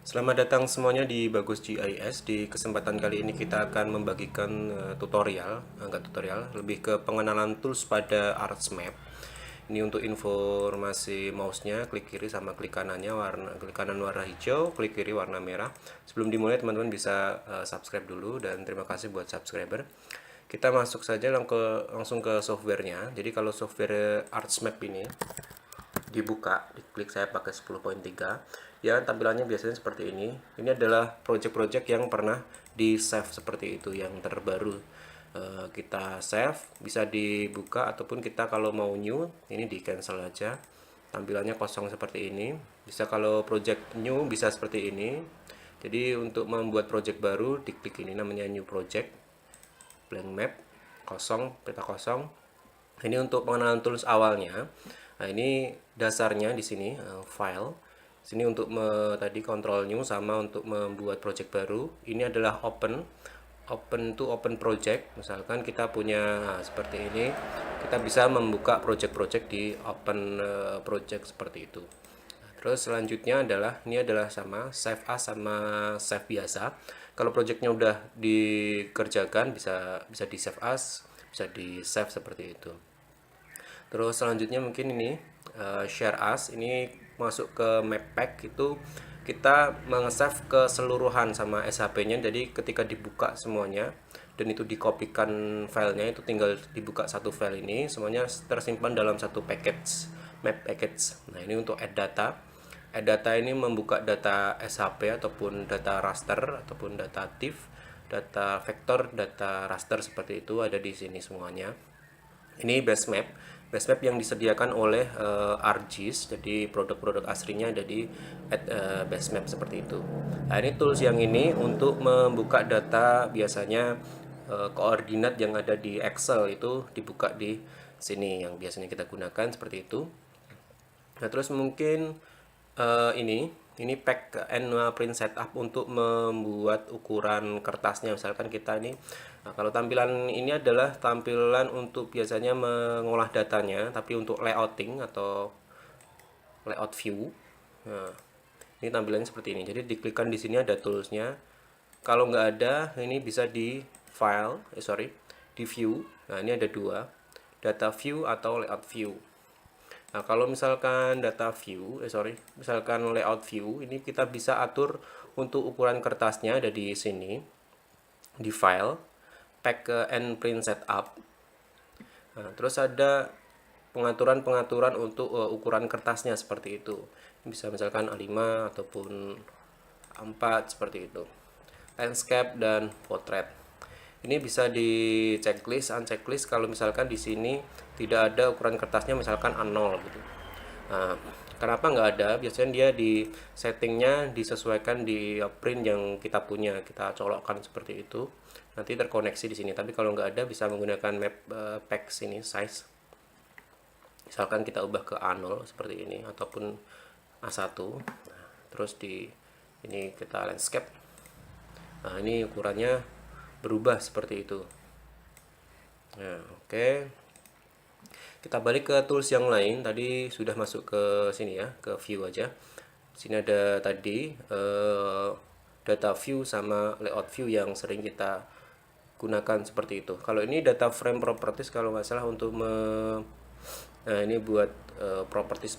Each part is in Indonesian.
Selamat datang semuanya di Bagus GIS. Di kesempatan kali ini kita akan membagikan lebih ke pengenalan tools pada ArtsMap. Ini untuk informasi mouse-nya, klik kiri sama klik kanannya, klik kanan warna hijau, klik kiri warna merah. Sebelum dimulai teman-teman bisa subscribe dulu dan terima kasih buat subscriber. Kita masuk saja langsung ke softwarenya. Jadi kalau software ArtsMap ini dibuka, diklik saya pakai 10.3 ya, tampilannya biasanya seperti ini. Ini adalah project-project yang pernah di save seperti itu, yang terbaru. Kita save, bisa dibuka ataupun kita kalau mau new, ini di cancel aja. Tampilannya kosong seperti ini. Bisa kalau project new bisa seperti ini. Jadi untuk membuat project baru, diklik ini namanya new project, blank map, kosong, peta kosong. Ini untuk pengenalan tools awalnya. Nah, ini dasarnya di sini file. Sini untuk tadi control new sama untuk membuat project baru. Ini adalah open to open project. Misalkan kita punya seperti ini, kita bisa membuka project-project di open project seperti itu. Terus selanjutnya adalah sama save as sama save biasa. Kalau projectnya udah dikerjakan bisa di save as, bisa di save seperti itu. Terus selanjutnya mungkin ini share as, ini masuk ke map pack, itu kita meng-save keseluruhan sama SHP-nya. Jadi ketika dibuka semuanya dan itu dikopikan filenya, itu tinggal dibuka satu file, ini semuanya tersimpan dalam satu package, map package. Nah, ini untuk add data. Add data ini membuka data SHP ataupun data raster ataupun data TIFF, data vektor, data raster seperti itu ada di sini semuanya. Ini base map yang disediakan oleh ArcGIS, jadi produk-produk aslinya ada di base map seperti itu. Nah, ini tools yang ini untuk membuka data, biasanya koordinat yang ada di Excel itu dibuka di sini yang biasanya kita gunakan seperti itu. Nah, terus mungkin ini pack and print setup untuk membuat ukuran kertasnya. Misalkan kita ini, nah, kalau tampilan ini adalah tampilan untuk biasanya mengolah datanya, tapi untuk layouting atau layout view. Nah, ini tampilannya seperti ini. Jadi diklikkan di sini ada toolsnya. Kalau nggak ada, ini bisa di file, di view. Nah, ini ada dua, data view atau layout view. Nah, kalau misalkan misalkan layout view, ini kita bisa atur untuk ukuran kertasnya ada di sini, di file, pack and print setup. Nah, terus ada pengaturan-pengaturan untuk ukuran kertasnya seperti itu. Bisa misalkan A5 ataupun A4 seperti itu. Landscape dan portrait. Ini bisa di checklist, unchecklist kalau misalkan di sini tidak ada ukuran kertasnya, misalkan A0 gitu. Nah, kenapa nggak ada? Biasanya dia di settingnya disesuaikan di print yang kita punya, kita colokkan seperti itu. Nanti terkoneksi di sini. Tapi kalau nggak ada, bisa menggunakan map pack sini size. Misalkan kita ubah ke A0 seperti ini ataupun A1. Nah, terus di ini kita landscape. Nah, ini ukurannya berubah seperti itu. Nah, oke. Kita balik ke tools yang lain. Tadi sudah masuk ke sini ya, ke view aja. Sini ada tadi data view sama layout view yang sering kita gunakan seperti itu. Kalau ini data frame properties kalau nggak salah untuk nah, ini buat properties.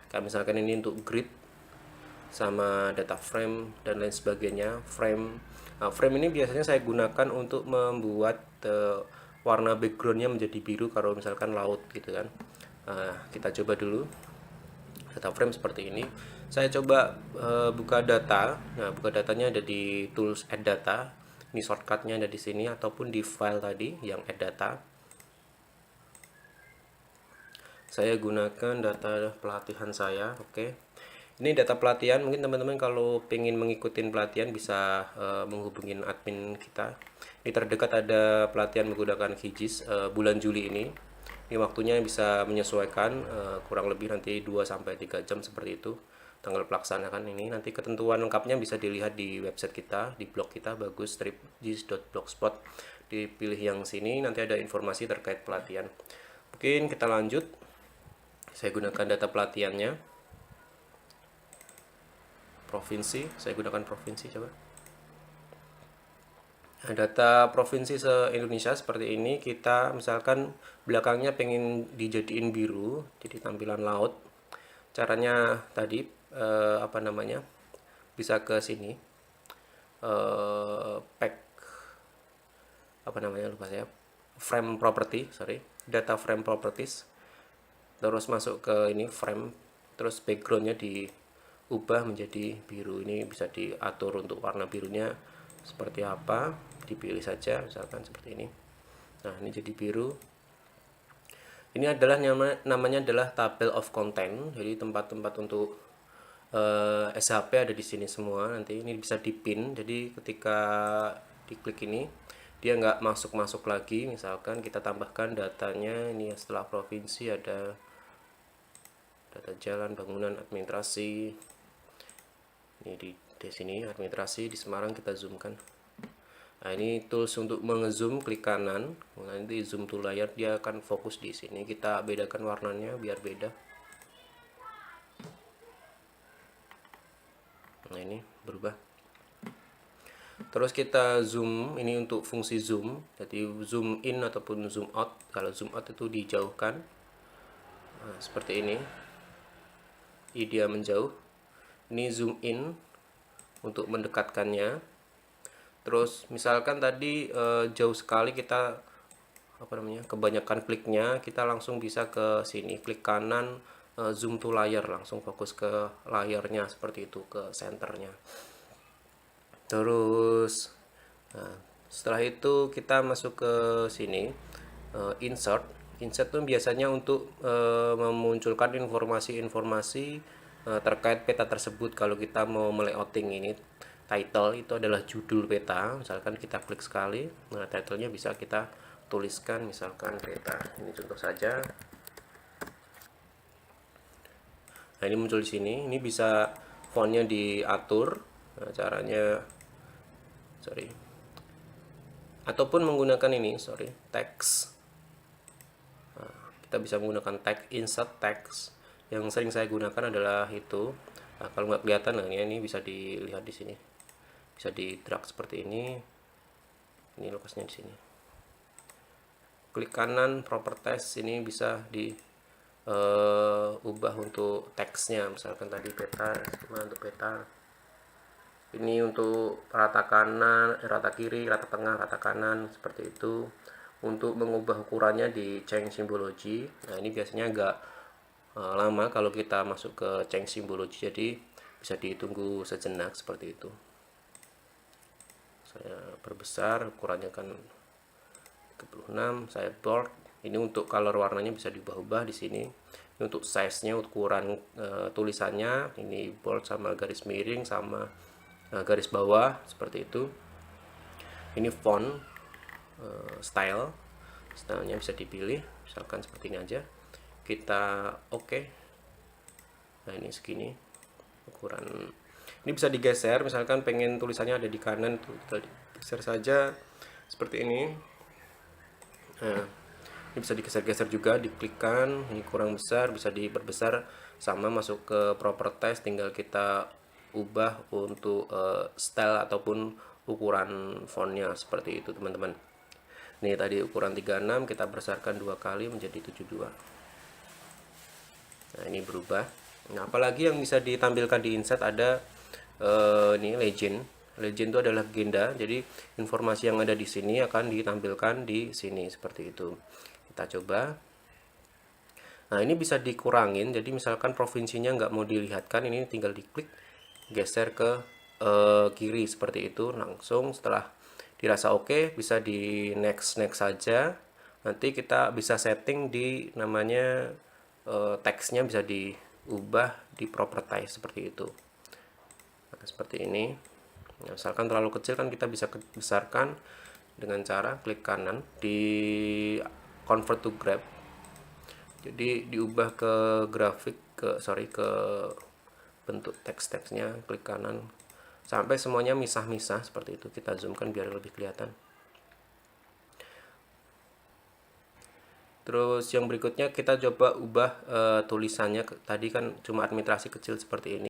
Kayak misalkan ini untuk grid sama data frame dan lain sebagainya. Frame ini biasanya saya gunakan untuk membuat warna backgroundnya menjadi biru kalau misalkan laut gitu kan. Kita coba dulu data frame seperti ini. Saya coba buka data. Nah, buka datanya ada di tools add data. Ini shortcutnya ada di sini ataupun di file tadi yang add data. Saya gunakan data pelatihan saya. Oke. Ini data pelatihan, mungkin teman-teman kalau pengen mengikuti pelatihan bisa menghubungi admin kita. Ini terdekat ada pelatihan menggunakan QGIS bulan Juli ini. Ini waktunya bisa menyesuaikan kurang lebih nanti 2 sampai 3 jam seperti itu. Tanggal pelaksanakan ini nanti ketentuan lengkapnya bisa dilihat di website kita, di blog kita bagus-gis.blogspot. Dipilih yang sini nanti ada informasi terkait pelatihan. Mungkin kita lanjut. Saya gunakan data pelatihannya. provinsi, saya gunakan provinsi coba. Nah, data provinsi se-Indonesia seperti ini. Kita misalkan belakangnya pengen dijadiin biru, jadi tampilan laut. Caranya tadi apa namanya, bisa ke sini, pack apa namanya, lupa saya, frame property, sorry, data frame properties, terus masuk ke ini frame, terus backgroundnya diubah menjadi biru. Ini bisa diatur untuk warna birunya seperti apa, dipilih saja misalkan seperti ini. Nah, ini jadi biru. Ini adalah namanya adalah table of content, jadi tempat-tempat untuk SHP ada di sini semua. Nanti ini bisa dipin, jadi ketika diklik ini dia nggak masuk lagi. Misalkan kita tambahkan datanya ini, setelah provinsi ada data jalan, bangunan, administrasi. Ini di sini administrasi di Semarang, kita zoomkan. Nah, ini tools untuk mengezoom, klik kanan, nanti zoom to layar, dia akan fokus di sini. Kita bedakan warnanya biar beda. Nah, ini berubah. Terus kita zoom, ini untuk fungsi zoom, jadi zoom in ataupun zoom out. Kalau zoom out itu dijauhkan, nah, seperti ini. Ini dia menjauh. Ini zoom in untuk mendekatkannya. Terus misalkan tadi jauh sekali, kita apa namanya, kebanyakan kliknya, kita langsung bisa ke sini, klik kanan, zoom to layar, langsung fokus ke layarnya seperti itu, ke senternya. Terus nah, setelah itu kita masuk ke sini, insert. Insert itu biasanya untuk memunculkan informasi-informasi terkait peta tersebut. Kalau kita mau melayouting ini, title itu adalah judul peta, misalkan kita klik sekali, nah titlenya bisa kita tuliskan misalkan peta, ini contoh saja. Nah, ini muncul di sini, ini bisa fontnya diatur. Nah, caranya ataupun menggunakan ini, text. Nah, kita bisa menggunakan tag, insert text. Yang sering saya gunakan adalah itu. Nah, kalau nggak kelihatan, nah ini bisa dilihat di sini, bisa di drag seperti ini. Ini lokasinya di sini. Klik kanan, properties, ini bisa diubah untuk teksnya. Misalkan tadi peta, untuk peta. Ini untuk rata kanan, rata kiri, rata tengah, rata kanan, seperti itu. Untuk mengubah ukurannya di change symbology. Nah, ini biasanya agak lama kalau kita masuk ke change symbology, jadi bisa ditunggu sejenak seperti itu. Saya perbesar, ukurannya kan 36, saya bold. Ini untuk color warnanya bisa diubah-ubah di sini. Ini untuk size-nya, ukuran tulisannya, ini bold sama garis miring sama garis bawah seperti itu. Ini font, stylenya bisa dipilih, misalkan seperti ini aja. Kita oke. Nah, ini segini ukuran. Ini bisa digeser, misalkan pengen tulisannya ada di kanan, itu tinggal digeser saja seperti ini. Nah, ini bisa digeser-geser juga, diklikkan. Ini kurang besar, bisa diperbesar. Sama masuk ke properties, tinggal kita ubah untuk style ataupun ukuran fontnya seperti itu, teman-teman. Ini tadi ukuran 36, kita besarkan 2 kali menjadi 72. Nah, ini berubah. Nah, apalagi yang bisa ditampilkan di insert ada ini legend. Legend itu adalah legenda. Jadi informasi yang ada di sini akan ditampilkan di sini seperti itu. Kita coba. Nah, ini bisa dikurangin. Jadi misalkan provinsinya nggak mau dilihatkan, ini tinggal diklik, geser ke kiri seperti itu. Langsung setelah dirasa oke, bisa di next saja. Nanti kita bisa setting di namanya teksnya bisa diubah di properties seperti itu. Nah, seperti ini. Nah, misalkan terlalu kecil kan kita bisa besarkan dengan cara klik kanan di convert to graph. Jadi diubah ke grafik, ke bentuk teks-teksnya, klik kanan sampai semuanya misah-misah seperti itu. Kita zoomkan biar lebih kelihatan. Terus yang berikutnya kita coba ubah tulisannya. Tadi kan cuma administrasi kecil seperti ini.